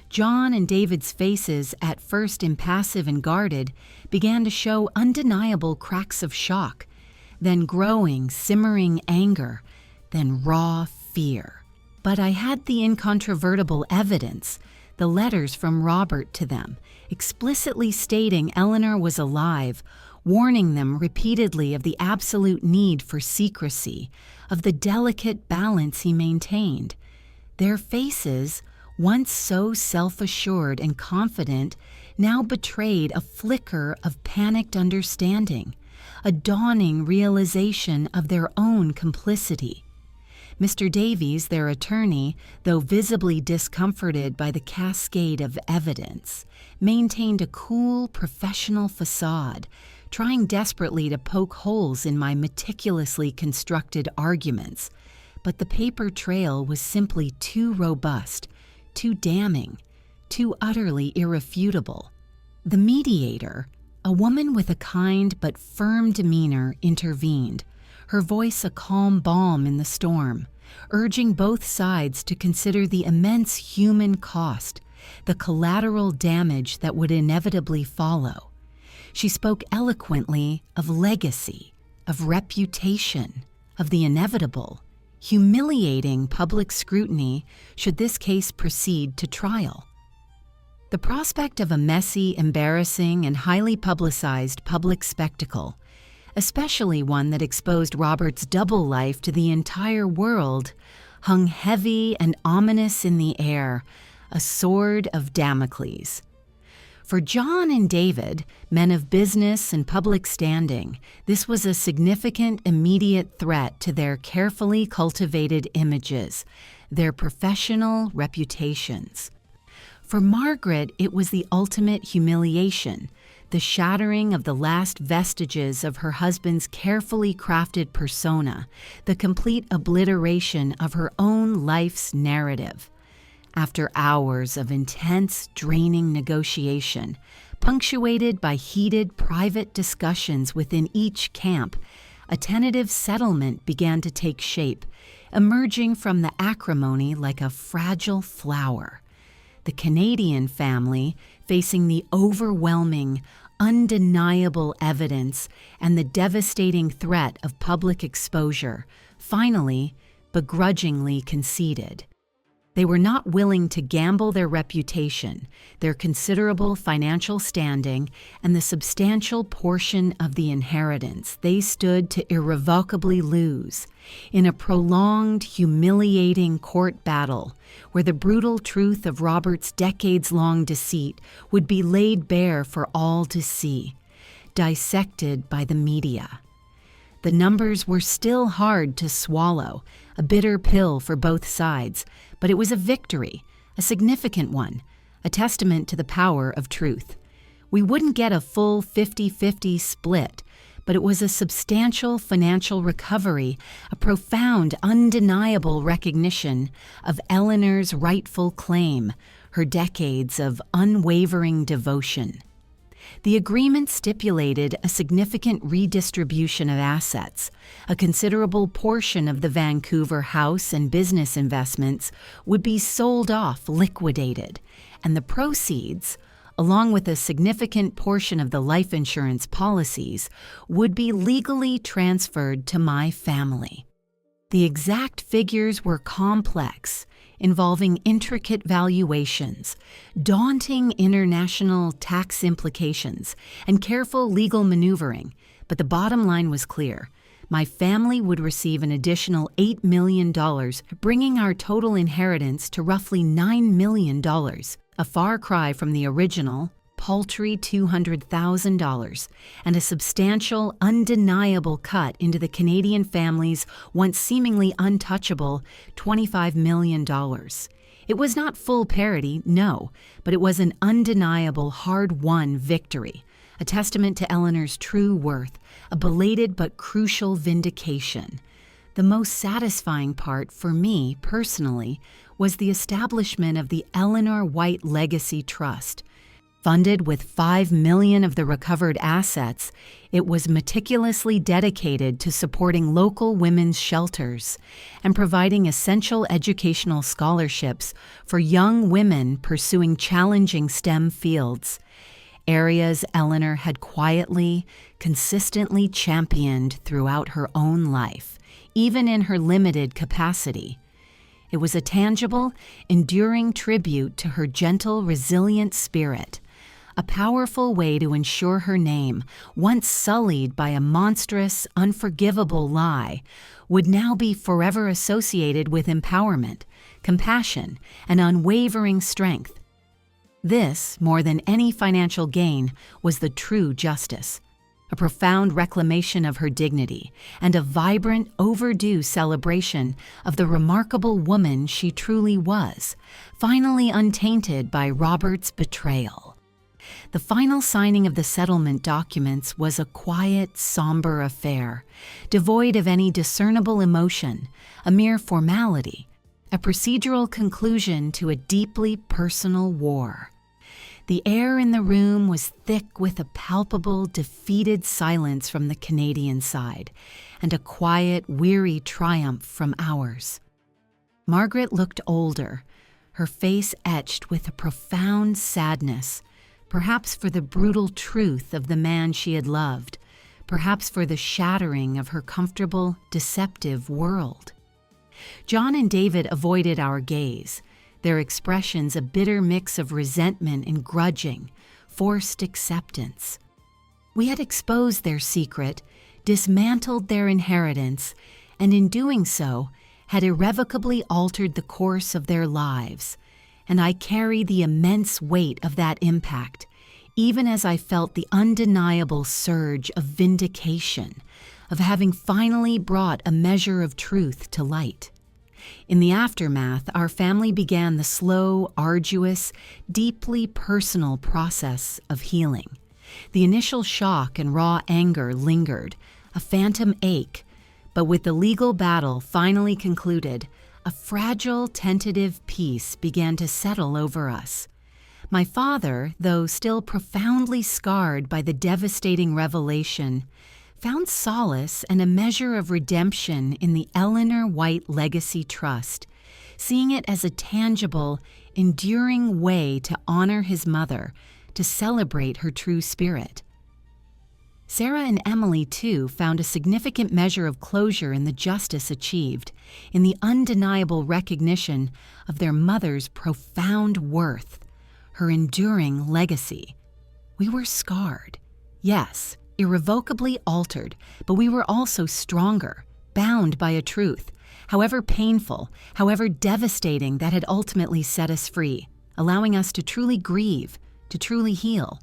John and David's faces, at first impassive and guarded, began to show undeniable cracks of shock, then growing, simmering anger, then raw fear. But I had the incontrovertible evidence, the letters from Robert to them, explicitly stating Eleanor was alive, warning them repeatedly of the absolute need for secrecy, of the delicate balance he maintained. Their faces, once so self-assured and confident, now betrayed a flicker of panicked understanding, a dawning realization of their own complicity. Mr. Davies, their attorney, though visibly discomforted by the cascade of evidence, maintained a cool, professional facade, trying desperately to poke holes in my meticulously constructed arguments. But the paper trail was simply too robust, too damning, too utterly irrefutable. The mediator, a woman with a kind but firm demeanor, intervened, her voice a calm balm in the storm, urging both sides to consider the immense human cost, the collateral damage that would inevitably follow. She spoke eloquently of legacy, of reputation, of the inevitable, humiliating public scrutiny should this case proceed to trial. The prospect of a messy, embarrassing, and highly publicized public spectacle, especially one that exposed Robert's double life to the entire world, hung heavy and ominous in the air, a sword of Damocles. For John and David, men of business and public standing, this was a significant immediate threat to their carefully cultivated images, their professional reputations. For Margaret, it was the ultimate humiliation, the shattering of the last vestiges of her husband's carefully crafted persona, the complete obliteration of her own life's narrative. After hours of intense, draining negotiation, punctuated by heated private discussions within each camp, a tentative settlement began to take shape, emerging from the acrimony like a fragile flower. The Canadian family, facing the overwhelming, undeniable evidence and the devastating threat of public exposure, finally, begrudgingly conceded. They were not willing to gamble their reputation, their considerable financial standing, and the substantial portion of the inheritance they stood to irrevocably lose in a prolonged, humiliating court battle where the brutal truth of Robert's decades-long deceit would be laid bare for all to see, dissected by the media. The numbers were still hard to swallow, a bitter pill for both sides, but it was a victory, a significant one, a testament to the power of truth. We wouldn't get a full 50-50 split, but it was a substantial financial recovery, a profound, undeniable recognition of Eleanor's rightful claim, her decades of unwavering devotion. The agreement stipulated a significant redistribution of assets. A considerable portion of the Vancouver house and business investments would be sold off, liquidated, and the proceeds, along with a significant portion of the life insurance policies, would be legally transferred to my family. The exact figures were complex, involving intricate valuations, daunting international tax implications, and careful legal maneuvering, but the bottom line was clear. My family would receive an additional $8 million, bringing our total inheritance to roughly $9 million, a far cry from the original, paltry $200,000, and a substantial, undeniable cut into the Canadian family's once seemingly untouchable $25 million. It was not full parity, no, but it was an undeniable, hard-won victory, a testament to Eleanor's true worth, a belated but crucial vindication. The most satisfying part for me, personally, was the establishment of the Eleanor White Legacy Trust. Funded with $5 million of the recovered assets, it was meticulously dedicated to supporting local women's shelters and providing essential educational scholarships for young women pursuing challenging STEM fields, areas Eleanor had quietly, consistently championed throughout her own life, even in her limited capacity. It was a tangible, enduring tribute to her gentle, resilient spirit, a powerful way to ensure her name, once sullied by a monstrous, unforgivable lie, would now be forever associated with empowerment, compassion, and unwavering strength. This, more than any financial gain, was the true justice, a profound reclamation of her dignity, and a vibrant, overdue celebration of the remarkable woman she truly was, finally untainted by Robert's betrayal. The final signing of the settlement documents was a quiet, somber affair, devoid of any discernible emotion, a mere formality, a procedural conclusion to a deeply personal war. The air in the room was thick with a palpable, defeated silence from the Canadian side, and a quiet, weary triumph from ours. Margaret looked older, her face etched with a profound sadness, perhaps for the brutal truth of the man she had loved, perhaps for the shattering of her comfortable, deceptive world. John and David avoided our gaze, their expressions a bitter mix of resentment and grudging, forced acceptance. We had exposed their secret, dismantled their inheritance, and in doing so, had irrevocably altered the course of their lives, and I carry the immense weight of that impact, even as I felt the undeniable surge of vindication, of having finally brought a measure of truth to light. In the aftermath, our family began the slow, arduous, deeply personal process of healing. The initial shock and raw anger lingered, a phantom ache, but with the legal battle finally concluded, a fragile, tentative peace began to settle over us. My father, though still profoundly scarred by the devastating revelation, found solace and a measure of redemption in the Eleanor White Legacy Trust, seeing it as a tangible, enduring way to honor his mother, to celebrate her true spirit. Sarah and Emily, too, found a significant measure of closure in the justice achieved, in the undeniable recognition of their mother's profound worth, her enduring legacy. We were scarred, yes, irrevocably altered, but we were also stronger, bound by a truth, however painful, however devastating, that had ultimately set us free, allowing us to truly grieve, to truly heal.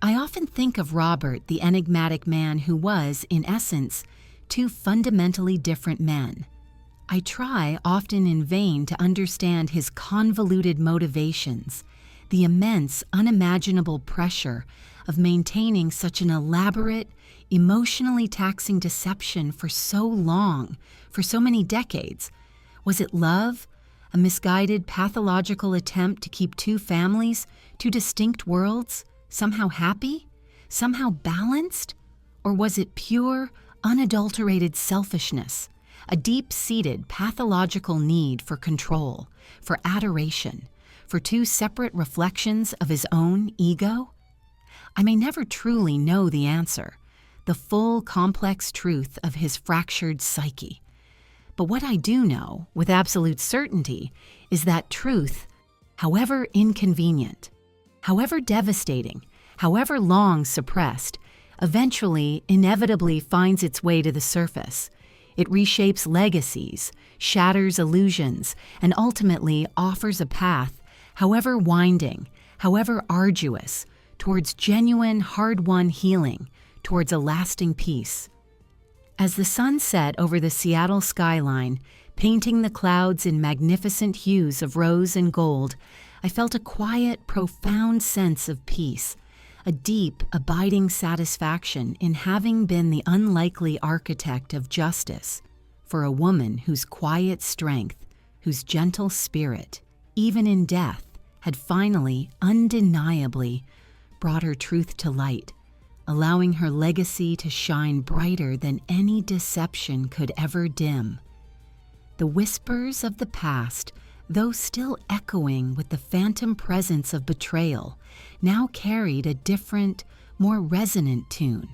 I often think of Robert, the enigmatic man who was, in essence, two fundamentally different men. I try, often in vain, to understand his convoluted motivations, the immense, unimaginable pressure of maintaining such an elaborate, emotionally taxing deception for so long, for so many decades. Was it love? A misguided, pathological attempt to keep two families, two distinct worlds, somehow happy? Somehow balanced? Or was it pure, unadulterated selfishness? A deep-seated, pathological need for control, for adoration, for two separate reflections of his own ego? I may never truly know the answer, the full, complex truth of his fractured psyche. But what I do know, with absolute certainty, is that truth, however inconvenient, however devastating, however long suppressed, eventually, inevitably finds its way to the surface. It reshapes legacies, shatters illusions, and ultimately offers a path, however winding, however arduous, towards genuine, hard-won healing, towards a lasting peace. As the sun set over the Seattle skyline, painting the clouds in magnificent hues of rose and gold, I felt a quiet, profound sense of peace, a deep, abiding satisfaction in having been the unlikely architect of justice for a woman whose quiet strength, whose gentle spirit, even in death, had finally, undeniably, brought her truth to light, allowing her legacy to shine brighter than any deception could ever dim. The whispers of the past, though still echoing with the phantom presence of betrayal, now carried a different, more resonant tune,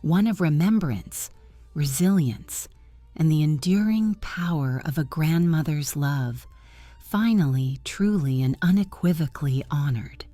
one of remembrance, resilience, and the enduring power of a grandmother's love, finally, truly, and unequivocally honored.